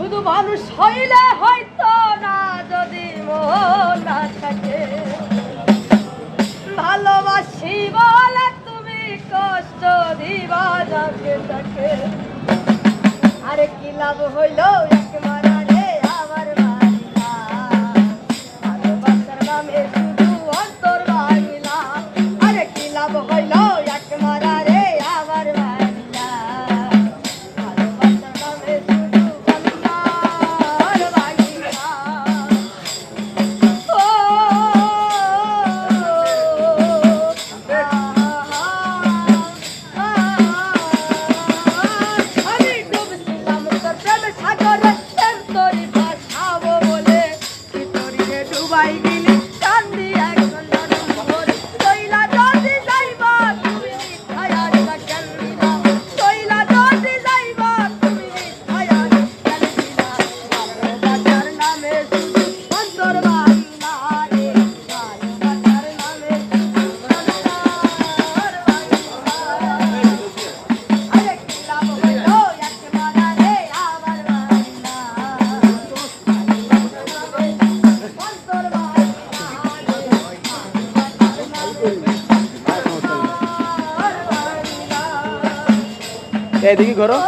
শুধু মানুষ হইলে হয়তো না, যদি মন না থাকে। ভালোবাসি বলে তুমি কষ্ট দিবা যাকে তাকে। আরে কি লাভ হইল এক মারারে আমার বাড়িলা, ভালোবাসার নামে শুধু অন্তর বাড়িলা। আরে কি লাভ হইল এক মারারে আমার বাড়িলা, ভালোবাসার নামে শুধু অন্তর বাড়িলা। ও আমি ডুবছিলাম তোর প্রেমের সাগরে, প্রেম তোরি ভাসাবো বলে ভিতরে ডুবাই গেলি কান্দি এখন নরম ভরে। তৈলা যদি যাইবা তুমি মিঠায়ার কেন দিলা, তৈলা যদি যাইবা তুমি মিঠায়ার কেন দিলা। ভালোবাসার নামে শুধু অন্তর বাংলা রে, ভালোবাসার নামে শুধু অন্তর বাংলা। আরে কি লাভ হইল এক মারারে আমার বাংলা, অন্তর বাংলা। এদিকে ঘোরো।